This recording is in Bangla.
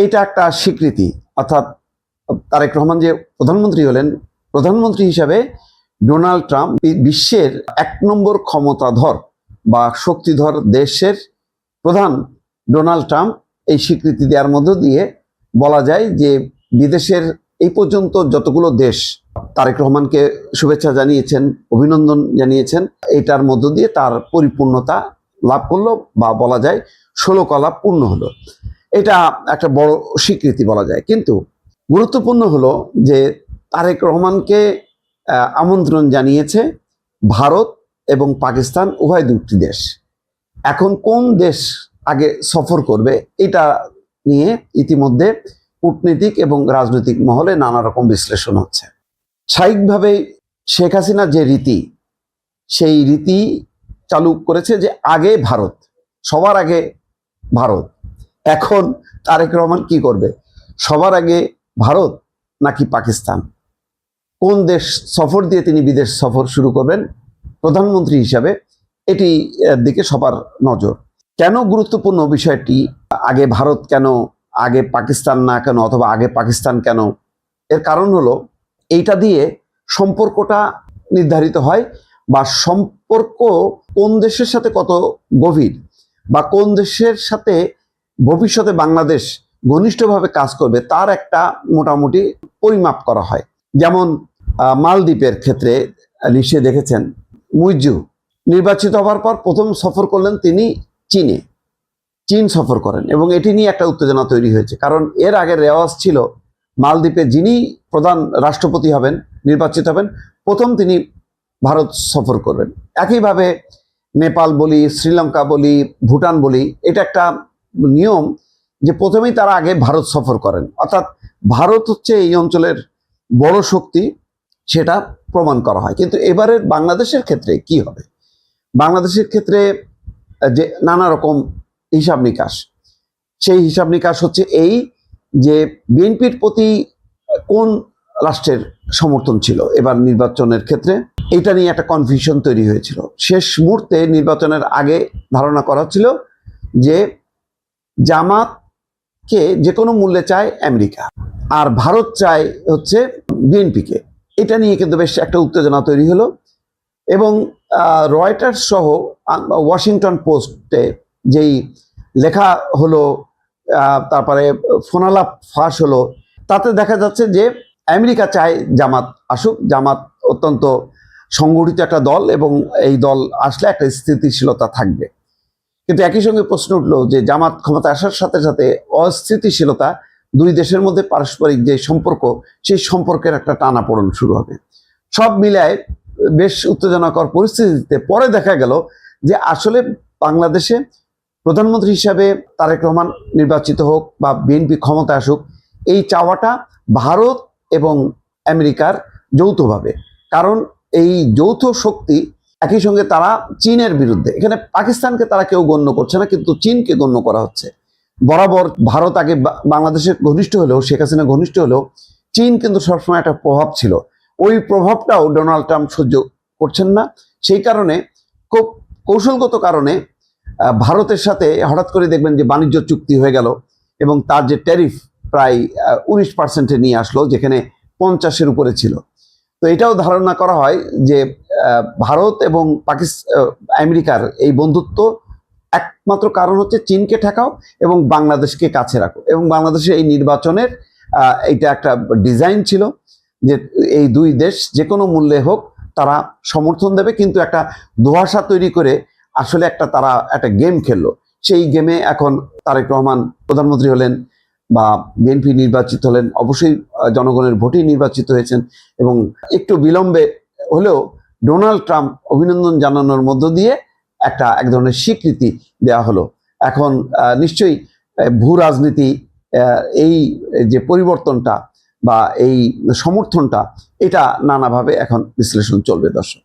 এটা একটা স্বীকৃতি। অর্থাৎ তারেক রহমান যে প্রধানমন্ত্রী হলেন, প্রধানমন্ত্রী হিসাবে ডোনাল্ড ট্রাম্প বিশ্বের 1 নম্বর ক্ষমতাধর বা শক্তিধর দেশের প্রধান ডোনাল্ড ট্রাম্প এই স্বীকৃতি দেওয়ার মধ্য দিয়ে বলা যায় যে বিদেশের এই পর্যন্ত যতগুলো দেশ তারেক রহমানকে শুভেচ্ছা জানিয়েছেন, অভিনন্দন জানিয়েছেন, এটার মধ্য দিয়ে তার পরিপূর্ণতা লাভ করলো বা বলা যায় 16 কলা পূর্ণ হলো। এটা একটা বড় স্বীকৃতি বলা যায়। কিন্তু গুরুত্বপূর্ণ হলো যে তারেক রহমানকে আমন্ত্রণ জানিয়েছে ভারত এবং পাকিস্তান, উভয় দুটি দেশ। এখন কোন দেশ আগে সফর করবে এটা নিয়ে ইতিমধ্যে কূটনীতিক এবং রাজনৈতিক মহলে নানা রকম বিশ্লেষণ হচ্ছে। স্বাভাবিকভাবে শেখ হাসিনা যে রীতি, সেই রীতি চালু করেছে যে আগে ভারত, সবার আগে ভারত। এখন তারেক রহমান কি করবে? সবার আগে ভারত নাকি পাকিস্তান? কোন দেশ সফর দিয়ে তিনি বিদেশ সফর শুরু করবেন প্রধানমন্ত্রী হিসাবে, এটি দিকে সবার নজর। কেন গুরুত্বপূর্ণ বিষয়টি? আগে ভারত কেন, আগে পাকিস্তান না কেন, অথবা আগে পাকিস্তান কেন? এর কারণ হলো এইটা দিয়ে সম্পর্কটা নির্ধারিত হয়, বা সম্পর্ক কোন দেশের সাথে কত গভীর, বা কোন দেশের সাথে ভবিষ্যতে বাংলাদেশ ঘনিষ্ঠভাবে কাজ করবে তার একটা মোটামুটি পরিমাপ করা হয়। যেমন মালদ্বীপের ক্ষেত্রে নিশ্চয়ই দেখেছেন, মুইজ্জু নির্বাচিত হওয়ার পর প্রথম সফর করলেন তিনি চীন সফর করেন, এবং এটি নিয়ে একটা উত্তেজনা তৈরি হয়েছে। কারণ এর আগের রেওয়াজ ছিল মালদ্বীপে যিনি প্রধান রাষ্ট্রপতি হবেন, নির্বাচিত হবেন, প্রথম তিনি ভারত সফর করবেন। একইভাবে নেপাল বলি, শ্রীলঙ্কা বলি, ভুটান বলি, এটা একটা নিয়ম যে প্রথমেই তারা আগে ভারত সফর করেন। অর্থাৎ ভারত হচ্ছে এই অঞ্চলের বড় শক্তি, সেটা প্রমাণ করা হয়। কিন্তু এবারের বাংলাদেশের ক্ষেত্রে কি হবে? বাংলাদেশের ক্ষেত্রে যে নানা রকম হিসাব নিকাশ, সেই হিসাব নিকাশ হচ্ছে এই যে বিএনপির প্রতি কোন রাষ্ট্রের সমর্থন ছিল এবার নির্বাচনের ক্ষেত্রে, এটা নিয়ে একটা কনফিউশন তৈরি হয়েছিল। শেষ মুহূর্তে নির্বাচনের আগে ধারণা করা ছিল যে জামাতকে যে কোনো মূল্যে চায় আমেরিকা, আর ভারত চায় হচ্ছে বিএনপিকে। এটা নিয়ে কিন্তু বেশ একটা উত্তেজনা তৈরি হলো, এবং রয়টার্স সহ ওয়াশিংটন পোস্টে যেই লেখা হলো, তারপরে ফোনালাপ ফাঁস হলো, তাতে দেখা যাচ্ছে যে আমেরিকা চায় জামাত আসুক। জামাত অত্যন্ত সংগঠিত একটা দল, এবং এই দল আসলে একটা স্থিতিশীলতা থাকবে। কিন্তু একই সঙ্গে প্রশ্ন উঠলো যে জামাত ক্ষমতা আসার সাথে সাথে অস্থিতিশীলতা, দুই দেশের মধ্যে পারস্পরিক যে সম্পর্ক, সেই সম্পর্কের একটা টানাপোড়েন শুরু হবে। সব মিলায় বেশ উত্তেজনাকর পরিস্থিতিতে পরে দেখা গেল যে আসলে বাংলাদেশে প্রধানমন্ত্রী হিসাবে তারেক রহমান নির্বাচিত হোক বা বিএনপি ক্ষমতা আসুক, এই চাওয়াটা ভারত এবং আমেরিকার যৌথভাবে। কারণ এই যৌথ শক্তি, একই সঙ্গে তারা চীনের বিরুদ্ধে। এখানে পাকিস্তানকে তারা কেউ গণ্য করছে না, কিন্তু চীনকে গণ্য করা হচ্ছে। বরাবর ভারত আগে বাংলাদেশের ঘনিষ্ঠ হলেও, শেখ হাসিনা ঘনিষ্ঠ হলেও, চীন কিন্তু সবসময় একটা প্রভাব ছিল। ওই প্রভাবটাও ডোনাল্ড ট্রাম্প সহ্য করছেন না। সেই কারণে খুব কৌশলগত কারণে ভারতের সাথে হঠাৎ করে দেখবেন যে বাণিজ্য চুক্তি হয়ে গেল, এবং তার যে ট্যারিফ প্রায় 19% নিয়ে আসলো, যেখানে 50-এর উপরে ছিল। তো এটাও ধারণা করা হয় যে ভারত এবং আমেরিকার এই বন্ধুত্ব একমাত্র কারণ হচ্ছে চীনকে ঠেকাও এবং বাংলাদেশকে কাছে রাখো। এবং বাংলাদেশের এই নির্বাচনের এইটা একটা ডিজাইন ছিল যে এই দুই দেশ যে কোনো মূল্যে হোক তারা সমর্থন দেবে, কিন্তু একটা ধোঁয়াশা তৈরি করে আসলে তারা একটা গেম খেললো। সেই গেমে এখন তারেক রহমান প্রধানমন্ত্রী হলেন বা বিএনপি নির্বাচিত হলেন, অবশ্যই জনগণের ভোটেই নির্বাচিত হয়েছেন, এবং একটু বিলম্বে হলেও ডোনাল্ড ট্রাম্প অভিনন্দন জানানোর মধ্য দিয়ে এক ধরনের স্বীকৃতি দেওয়া হলো। এখন নিশ্চয়ই ভূ রাজনীতি, এই যে পরিবর্তনটা বা এই সমর্থনটা, এটা নানাভাবে এখন বিশ্লেষণ চলবে দর্শক।